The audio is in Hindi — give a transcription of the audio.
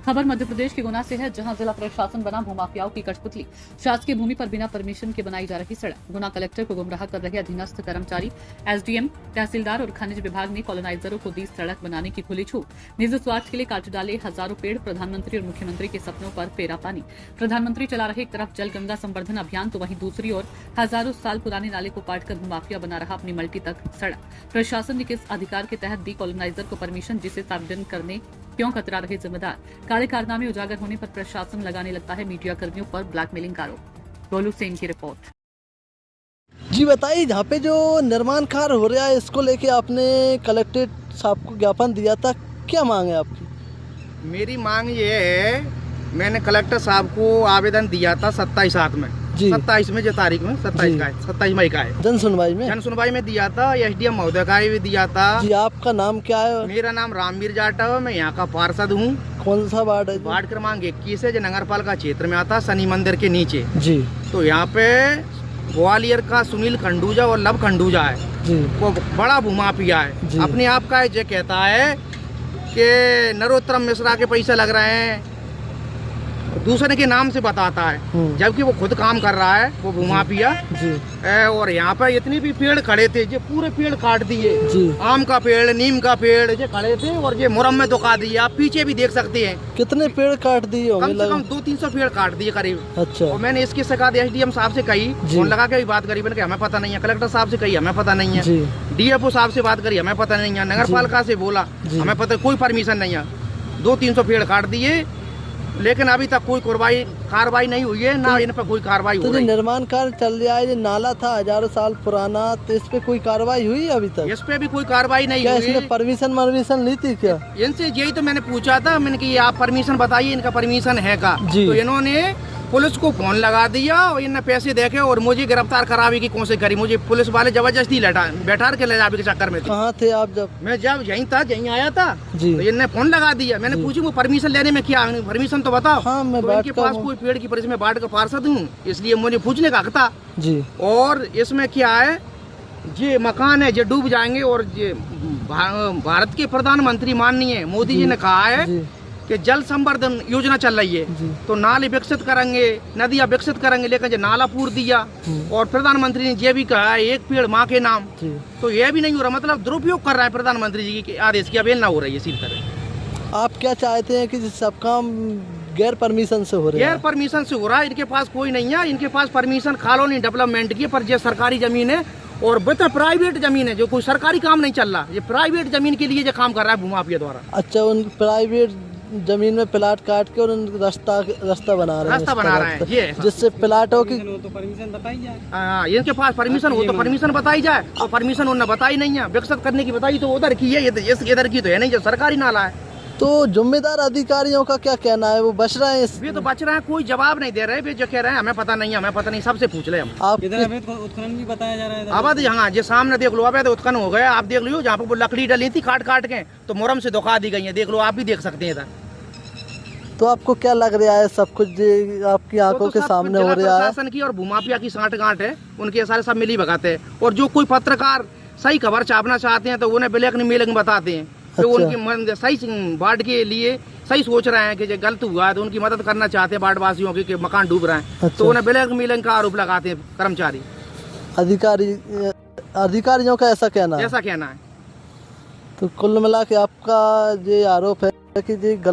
खबर मध्य प्रदेश के गुना से है, जहां जिला प्रशासन बना भूमाफियाओं की कठपुतली। शासकीय भूमि पर बिना परमिशन के बनाई जा रही सड़क। गुना कलेक्टर को गुमराह कर रहे अधीनस्थ कर्मचारी, एसडीएम, तहसीलदार और खनिज विभाग ने कॉलोनाइजरों को दी सड़क बनाने की खुली छूट। निजी स्वार्थ के लिए काट डाले हजारों पेड़। प्रधानमंत्री और मुख्यमंत्री के सपनों पर फेरा पानी। प्रधानमंत्री चला रहे एक तरफ जल गंगा संवर्धन अभियान, तो वहीं दूसरी ओर हजारों साल पुराने नाले को काटकर भूमाफिया बना रहा अपनी मल्टी तक सड़क। प्रशासन ने किस अधिकार के तहत दी कॉलोनाइजर को परमिशन, जिसे सार्वजनिक करने क्यों कतरा रहे जिम्मेदार? काले कारनामे उजागर होने पर प्रशासन लगाने लगता है मीडिया कर्मियों पर ब्लैकमेलिंग का आरोप। गोलू सेन की रिपोर्ट। जी बताइए, यहाँ पे जो निर्माण कार्य हो रहा है, इसको लेके आपने कलेक्ट्रेट साहब को ज्ञापन दिया था, क्या मांग है आपकी? मेरी मांग ये है, मैंने कलेक्टर साहब को आवेदन दिया था 27/7 में, 27 में जो तारीख में 27 का है, 27 मई का है। जन सुनवाई में दिया था। एसडीएम महोदय का भी दिया था। जी, आपका नाम क्या है? मेरा नाम रामवीर जाटव है, मैं यहाँ का पार्षद हूँ। कौन सा वार्ड है? वार्ड क्रमांक 21 है, जो नगरपालिका क्षेत्र में आता, शनि मंदिर के नीचे। जी, तो यहाँ पे ग्वालियर का सुनील खंडूजा और लव खंडूजा है जी, वो बड़ा भूमाफिया है। अपने आप का ये कहता है कि नरोत्तम मिश्रा के पैसे लग रहे हैं, दूसरे के नाम से बताता है, जबकि वो खुद काम कर रहा है, वो भूमाफिया। और यहाँ पर इतनी भी पेड़ खड़े थे, जो पूरे पेड़ काट दिए। आम का पेड़, नीम का पेड़ जो खड़े थे, और ये मुरम में दुका दिए। आप पीछे भी देख सकते हैं कितने पेड़ काट दिए। कम से कम 200-300 पेड़ काट दिए करीब। अच्छा। और मैंने इसकी शिकायत एसडीएम साहब से कही, फोन लगा के भी बात करी, मैंने हमें पता नहीं है। कलेक्टर साहब से कही, हमें पता नहीं है। डीएफओ साहब से बात करी, हमें पता नहीं है। नगर पालिका से बोला, हमें पता, कोई परमिशन नहीं है। 200-300 पेड़ काट दिए, लेकिन अभी तक कोई कार्रवाई नहीं हुई है, ना इन पर कोई कार्रवाई हो रही है। निर्माण कार्य चल रहा है, ये नाला था हजारों साल पुराना, तो इस पे कोई कार्रवाई हुई अभी तक? इस पे भी कोई कार्रवाई नहीं हुई। इसने परमिशन ली थी क्या? इनसे यही तो मैंने पूछा था, मैंने कि आप परमिशन बताइए, इनका परमिशन है का? तो इन्होंने पुलिस को फोन लगा दिया, और इन्होंने पैसे देखे और मुझे गिरफ्तार करावे की कोशिश करी। मुझे पुलिस वाले जबरदस्ती बैठा के ले जाने के चक्कर में थे। कहाँ थे आप जब? मैं जब यहीं था, यहीं आया था जी। तो इन्होंने फोन लगा दिया। मैंने पूछी वो परमिशन लेने में क्या, परमिशन तो बताओ। हाँ, मैं तो इनके पास कोई पेड़ की परिचय में बाढ़ का पार्षद हूँ, इसलिए मुझे पूछने का हक था जी। और इसमें क्या है, ये मकान है जो डूब जाएंगे। और ये भारत के प्रधानमंत्री माननीय मोदी जी ने कहा है कि जल संवर्धन योजना चल रही है, तो नाले विकसित करेंगे, नदियां विकसित करेंगे, लेकिन जो नाला पूर दिया। और प्रधानमंत्री ने ये भी कहा है, एक पेड़ माँ के नाम, तो ये भी नहीं हो रहा। मतलब दुरुपयोग कर रहा है प्रधानमंत्री जी के आदेश की अवहेलना हो रही है। इसी तरह आप क्या चाहते हैं कि सब काम गैर परमिशन से हो रहा है? गैर परमिशन से हो रहा है, इनके पास कोई नहीं है। इनके पास परमिशन कॉलोनी डेवलपमेंट की, पर ये सरकारी जमीन है और प्राइवेट जमीन है, जो कोई सरकारी काम नहीं चल रहा। ये प्राइवेट जमीन के लिए जो काम कर रहा है भूमाफिया द्वारा। अच्छा, उन प्राइवेट जमीन में प्लाट काट के और रास्ता बना रहे हैं ये, जिससे प्लाटों की तो परमिशन बताई जाए। इनके पास परमिशन हो तो परमिशन बताई जाए, और परमिशन उन्होंने बताई नहीं है। विकसित करने की बताई तो उधर की है, इधर की तो है नहीं, जो सरकारी नाला है। तो जिम्मेदार अधिकारियों का क्या कहना है? वो बच रहे हैं? वे तो बच रहे हैं, कोई जवाब नहीं दे रहे। वे जो कह रहे हैं हमें पता नहीं है, हमें पता नहीं, सबसे पूछ ले। हम आप इधर अवैध उत्खनन भी बताया जा रहा है। अवैध यहाँ जो सामने देख लो, अवैध उत्खनन हो गया। आप देख लो, जहाँ पर लकड़ी डली थी काट के, तो मुरम से दुखा दी गई है। देख लो, आप भी देख सकते हैं इधर। तो आपको क्या लग रहा है, सब कुछ आपकी आंखों के सामने हो रहा है? प्रशासन की और भूमाफिया की साठगांठ है, उनके सारे सब मिली भगत है। और जो कोई पत्रकार सही खबर छापना चाहते हैं, तो उन्हें ब्लैक मेलिंग बताते हैं। तो उनकी सही वार्ड के लिए सही सोच रहे हैं कि जो गलत हुआ है, तो उनकी मदद करना चाहते हैं वार्ड वासियों की, कि मकान डूब रहे हैं। तो उन्हें ब्लैक मेलिंग का आरोप लगाते हैं कर्मचारी, अधिकारियों का ऐसा कहना है। है। तो कुल मिला के आपका ये आरोप है कि ये गलत